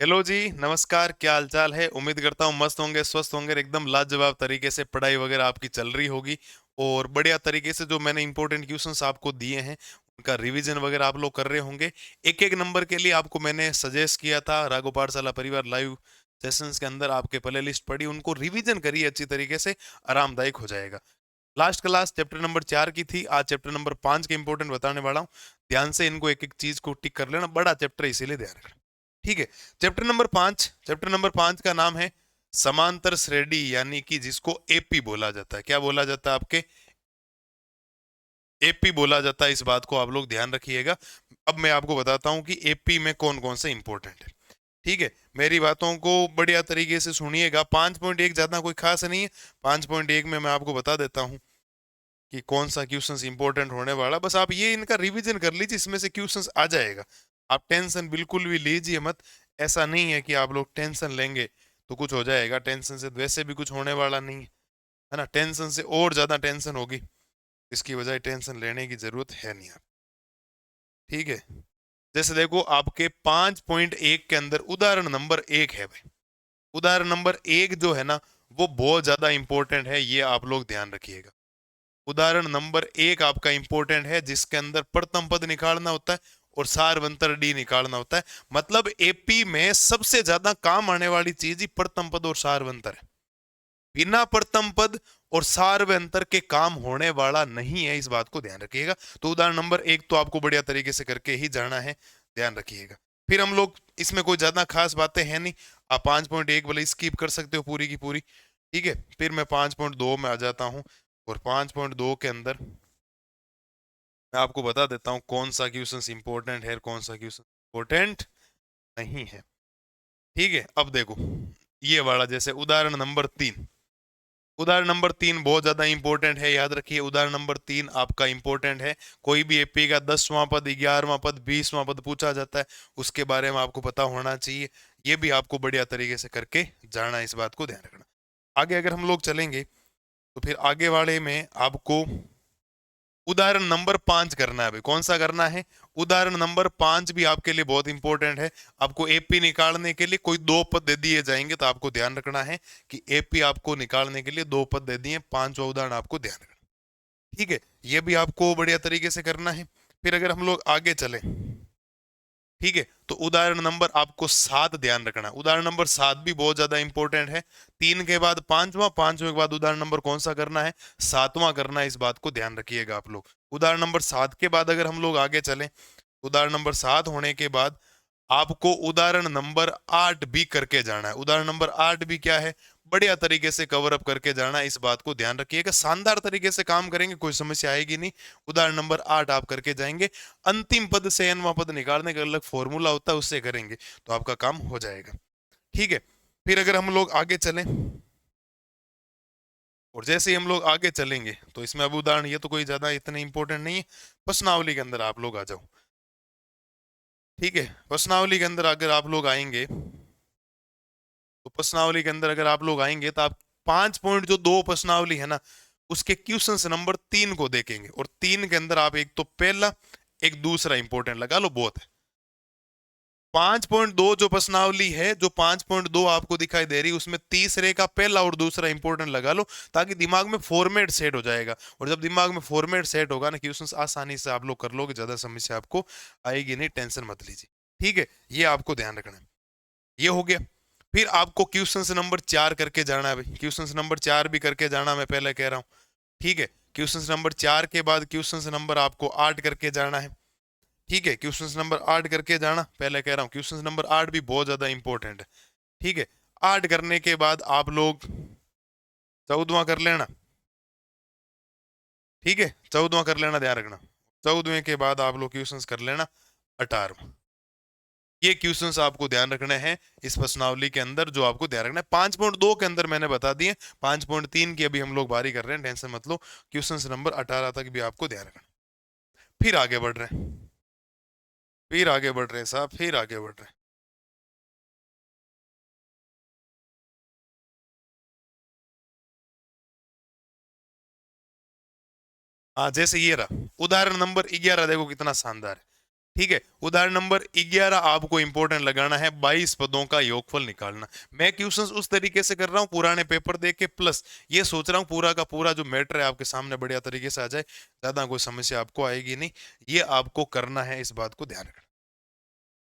Hello जी, नमस्कार। क्या हालचाल है? उम्मीद करता हूँ मस्त होंगे, स्वस्थ होंगे, एकदम लाजवाब तरीके से पढ़ाई वगैरह आपकी चल रही होगी। और बढ़िया तरीके से जो मैंने इंपॉर्टेंट क्वेश्चंस आपको दिए हैं उनका रिवीजन वगैरह आप लोग कर रहे होंगे। एक एक नंबर के लिए आपको मैंने सजेस्ट किया था राघव पाठशाला परिवार लाइव सेशंस के अंदर, आपके प्ले लिस्ट पढ़ी, उनको रिवीजन करिए अच्छी तरीके से, आरामदायक हो जाएगा। लास्ट क्लास चैप्टर नंबर 4 की थी, आज चैप्टर नंबर 5 के इंपॉर्टेंट बताने वाला हूँ। ध्यान से इनको एक एक चीज को टिक कर लेना, बड़ा चैप्टर है इसीलिए ध्यान रखना। ठीक है। चैप्टर नंबर 5 का नाम है समांतर श्रेणी, यानी कि जिसको एपी बोला जाता है। क्या बोला जाता है आपके? एपी बोला जाता है। इस बात को आप लोग ध्यान रखिएगा। अब मैं आपको बताता हूं कि एपी में कौन कौन से इंपॉर्टेंट है। ठीक है, मेरी बातों को बढ़िया तरीके से सुनिएगा। 5.1 ज्यादा कोई खास नहीं है। 5.1 में मैं आपको बता देता हूं कि कौन सा क्वेश्चंस इंपॉर्टेंट होने वाला। बस आप ये इनका रिवीजन कर लीजिए, इसमें से क्वेश्चंस आ जाएगा। आप टेंशन बिल्कुल भी लीजिए मत। ऐसा नहीं है कि आप लोग टेंशन लेंगे तो कुछ हो जाएगा। टेंशन से वैसे भी कुछ होने वाला नहीं है ना। टेंशन से और ज्यादा टेंशन होगी, इसकी बजाय टेंशन लेने की जरूरत है नहीं आप। ठीक है। जैसे देखो, आपके 5.1 के अंदर उदाहरण नंबर 1 है भाई। उदाहरण नंबर 1 जो है ना, वो बहुत ज्यादा इंपॉर्टेंट है, ये आप लोग ध्यान रखिएगा। उदाहरण नंबर 1 आपका इंपॉर्टेंट है, जिसके अंदर प्रथम पद निकालना होता है और सारवंतर डी निकालना होता है। मतलब एपी में सबसे ज्यादा काम आने वाली चीज ही प्रथम पद और सारवंतर है। बिना प्रथम पद और सारवंतर के काम होने वाला नहीं है, इस बात को ध्यान रखिएगा। तो उदाहरण नंबर 1 तो आपको बढ़िया तरीके से करके ही जाना है, ध्यान रखिएगा। फिर हम लोग, इसमें कोई ज्यादा खास बातें हैं नहीं, आप 5.1 वाले स्किप कर सकते हो पूरी की पूरी। ठीक है। फिर मैं 5.2 में आ जाता हूँ, और 5.2 के अंदर मैं आपको बता देता हूँ कौन सा क्वेश्चन इंपॉर्टेंट है और कौन सा क्वेश्चन इंपॉर्टेंट नहीं है। ठीक है। अब देखो, ये वाला जैसे उदाहरण नंबर 3। उदाहरण नंबर 3 बहुत ज्यादा इंपॉर्टेंट है, याद रखिए। उदाहरण नंबर 3 आपका इंपॉर्टेंट है। कोई भी एपी का 10वां पद, 11वां पद, 20वां पद पूछा जाता है, उसके बारे में आपको पता होना चाहिए। ये भी आपको बढ़िया तरीके से करके जाना है, इस बात को ध्यान रखना। आगे अगर हम लोग चलेंगे तो फिर आगे वाले में आपको उदाहरण नंबर 5 करना है भाई। कौन सा करना है? उदाहरण नंबर 5 भी आपके लिए बहुत इंपॉर्टेंट है। आपको एपी निकालने के लिए कोई दो पद दे दिए जाएंगे, तो आपको ध्यान रखना है कि एपी आपको निकालने के लिए दो पद दे दिए, पांचवा उदाहरण आपको ध्यान रखना। ठीक है। ये भी आपको बढ़िया तरीके से करना है। फिर अगर हम लोग आगे चले, ठीक है, तो उदाहरण नंबर आपको 7 ध्यान रखना है। उदाहरण नंबर 7 भी बहुत ज्यादा इंपॉर्टेंट है। 3 के बाद पांचवा, पांचवें के बाद उदाहरण नंबर कौन सा करना है? 7वां करना है, इस बात को ध्यान रखिएगा आप लोग। उदाहरण नंबर 7 के बाद अगर हम लोग आगे चलें, उदाहरण नंबर 7 होने के बाद आपको उदाहरण नंबर 8 भी करके जाना है। उदाहरण नंबर 8 भी क्या है? बढ़िया तरीके से कवर अप करके जाना है, इस बात को ध्यान रखिएगा। शानदार तरीके से काम करेंगे, कोई समस्या आएगी नहीं। उदाहरण नंबर 8 आप करके जाएंगे। अंतिम पद से nवां पद निकालने का अलग फॉर्मूला होता है, उससे करेंगे तो आपका काम हो जाएगा। ठीक है। फिर अगर हम लोग आगे चलें, और जैसे ही हम लोग आगे चलेंगे तो इसमें अब उदाहरण ये तो कोई ज्यादा इतने इंपॉर्टेंट नहीं है। प्रश्नावली के अंदर आप लोग आ जाओ। ठीक है। प्रश्नावली के अंदर अगर आप लोग आएंगे, तो प्रश्नावली के अंदर अगर आप लोग आएंगे तो आप 5 पॉइंट जो दो प्रश्नावली है ना, उसके क्वेश्चन नंबर 3 को देखेंगे। और 3 के अंदर आप एक तो पहला, एक दूसरा इंपॉर्टेंट लगा लो, बहुत है। 5.2 जो प्रश्नावली है, जो 5.2 आपको दिखाई दे रही है, उसमें तीसरे का पहला और दूसरा इंपॉर्टेंट लगा लो, ताकि दिमाग में फॉर्मेट सेट हो जाएगा। और जब दिमाग में फॉर्मेट सेट होगा ना, क्वेश्चंस आसानी से आप लोग कर लोगे, ज्यादा समस्या आपको आएगी नहीं, टेंशन मत लीजिए। ठीक है, ये आपको ध्यान रखना है। ये हो गया। फिर आपको क्वेश्चन नंबर 4 करके जाना है भाई। क्वेश्चन नंबर 4 भी करके जाना, मैं पहले कह रहा हूँ। ठीक है। क्वेश्चन नंबर 4 के बाद क्वेश्चन नंबर आपको 8 करके जाना है। ठीक है। क्वेश्चन नंबर 8 करके जाना, पहले कह रहा हूँ, क्वेश्चन नंबर 8 भी बहुत ज्यादा इंपॉर्टेंट है। ठीक है। 8 करने के बाद आप लोग 14वां कर लेना। ठीक है, 14वां कर लेना, ध्यान रखना। 14वें के बाद आप लोग क्वेश्चंस कर लेना 18वां। ये क्वेश्चंस आपको ध्यान रखने हैं इस प्रश्नावली के अंदर, जो आपको ध्यान रखना है। 5.2 के अंदर मैंने बता दिए, 5.3 की अभी हम लोग बारी कर रहे हैं, टेंशन मत लो। क्वेश्चंस नंबर 18 तक भी आपको ध्यान रखना। फिर आगे बढ़ रहे हैं, फिर आगे बढ़ रहे हैं साहब, फिर आगे बढ़ रहे हैं। हाँ, जैसे ये रहा उदाहरण नंबर 11, देखो कितना शानदार है। ठीक है। उदाहरण नंबर 11 आपको इंपॉर्टेंट लगाना है, 22 पदों का योगफल निकालना। मैं क्वेश्चंस उस तरीके से कर रहा हूं पुराने पेपर देख के, प्लस ये सोच रहा हूं पूरा का पूरा जो मैटर है आपके सामने बढ़िया तरीके से आ जाए, ज्यादा कोई समस्या आपको आएगी नहीं। ये आपको करना है, इस बात को ध्यान रखना।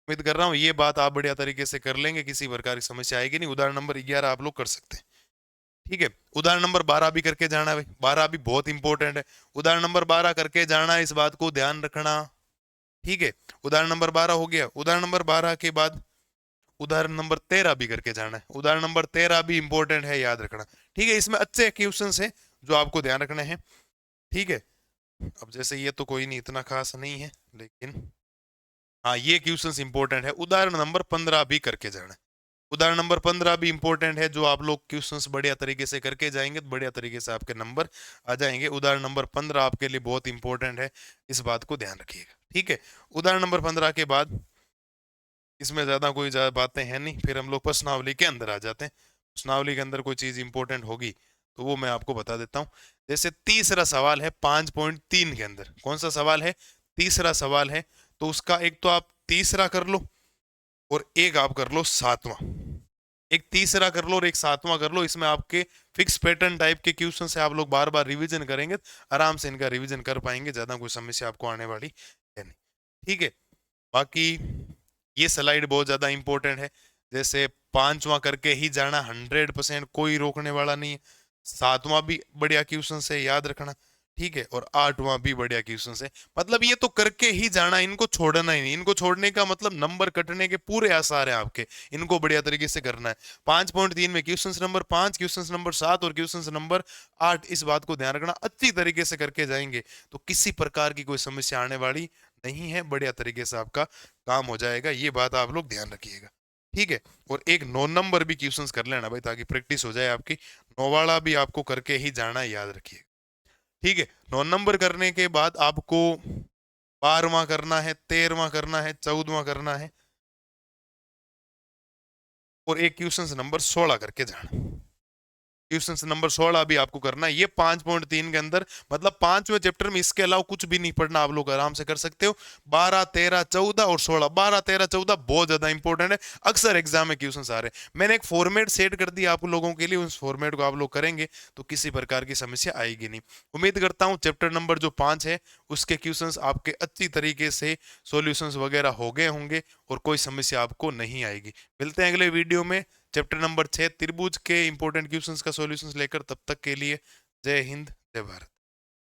उम्मीद कर रहा हूँ ये बात आप बढ़िया तरीके से कर लेंगे, किसी प्रकार की समस्या आएगी नहीं। उदाहरण नंबर 11 आप लोग कर सकते हैं। ठीक है। उदाहरण नंबर 12 भी करके जाना है भाई, 12 भी बहुत इंपॉर्टेंट है। उदाहरण नंबर 12 करके जाना है, इस बात को ध्यान रखना। ठीक है। उदाहरण नंबर 12 हो गया। उदाहरण नंबर 12 के बाद उदाहरण नंबर 13 भी करके जाना है। उदाहरण नंबर 13 भी इंपॉर्टेंट है, याद रखना। ठीक है। इसमें अच्छे क्वेश्चंस हैं जो आपको ध्यान रखने हैं। ठीक है। अब जैसे ये तो कोई नहीं, इतना खास नहीं है, लेकिन हाँ ये क्वेश्चंस इंपॉर्टेंट है। उदाहरण नंबर 15 भी करके जाना है। उदाहरण नंबर 15 भी इंपॉर्टेंट है, जो आप लोग क्वेश्चंस बढ़िया तरीके से करके जाएंगे तो बढ़िया तरीके से आपके नंबर आ जाएंगे। उदाहरण नंबर 15 आपके लिए बहुत इंपॉर्टेंट है, इस बात को ध्यान रखिएगा। ठीक है। उदाहरण नंबर 15 के बाद इसमें ज्यादा कोई ज्यादा बातें हैं नहीं, फिर हम लोग प्रश्नावली के अंदर आ जाते हैं। प्रश्नावली के अंदर कोई चीज इंपॉर्टेंट होगी तो वो मैं आपको बता देता हूँ। जैसे तीसरा सवाल है 5.3 के अंदर, कौन सा सवाल है? तीसरा सवाल है। तो उसका एक तो आप तीसरा कर लो और एक आप कर लो सातवां। एक तीसरा कर लो और एक सातवां कर लो। इसमें आपके फिक्स पैटर्न टाइप के क्वेश्चन से आप लोग बार बार रिवीजन करेंगे, आराम से इनका रिवीजन कर पाएंगे, ज्यादा कोई समस्या आपको आने वाली है नहीं। ठीक है। बाकी ये स्लाइड बहुत ज्यादा इंपॉर्टेंट है। जैसे पांचवा करके ही जाना, 100%, कोई रोकने वाला नहीं है। सातवां भी बढ़िया क्वेश्चन है, याद रखना। ठीक है। और आठवां भी बढ़िया क्वेश्चन है। मतलब ये तो करके ही जाना, इनको छोड़ना ही नहीं। इनको छोड़ने का मतलब नंबर कटने के पूरे आसार है आपके, इनको बढ़िया तरीके से करना है। 5.3 में क्वेश्चन नंबर 5, क्वेश्चन नंबर 7 और क्वेश्चन नंबर 8, इस बात को ध्यान रखना। अच्छी तरीके से करके जाएंगे तो किसी प्रकार की कोई समस्या आने वाली नहीं है, बढ़िया तरीके से आपका काम हो जाएगा। ये बात आप लोग ध्यान रखिएगा। ठीक है। और एक 9 नंबर भी क्वेश्चंस कर लेना भाई, ताकि प्रैक्टिस हो जाए आपकी। 9 वाला भी आपको करके ही जाना है, याद रखिएगा। ठीक है। 9 नंबर करने के बाद आपको 12वां करना है, 13वां करना है, 14वां करना है और एक क्वेश्चन नंबर 16 करके जाना। क्वेश्चन नंबर 16 भी आपको करना है। ये 5.3 के अंदर, मतलब पांचवें चैप्टर में इसके अलावा कुछ भी नहीं पढ़ना, आप लोग आराम से कर सकते हो। 12, 13, 14 और 16, 12, 13, 14 बहुत ज्यादा इंपॉर्टेंट है, अक्सर एग्जाम में क्वेश्चन आ रहे हैं। मैंने एक फॉर्मेट सेट कर दिया आप लोगों के लिए, उस फॉर्मेट को आप लोग करेंगे तो किसी प्रकार की समस्या आएगी नहीं। उम्मीद करता हूँ चैप्टर नंबर जो 5 है उसके क्वेश्चंस आपके अच्छी तरीके से सॉल्यूशंस वगैरह हो गए होंगे और कोई समस्या आपको नहीं आएगी। मिलते हैं अगले वीडियो में चैप्टर नंबर 6 त्रिभुज के इंपॉर्टेंट क्वेश्चंस का सॉल्यूशंस लेकर। तब तक के लिए जय हिंद, जय भारत।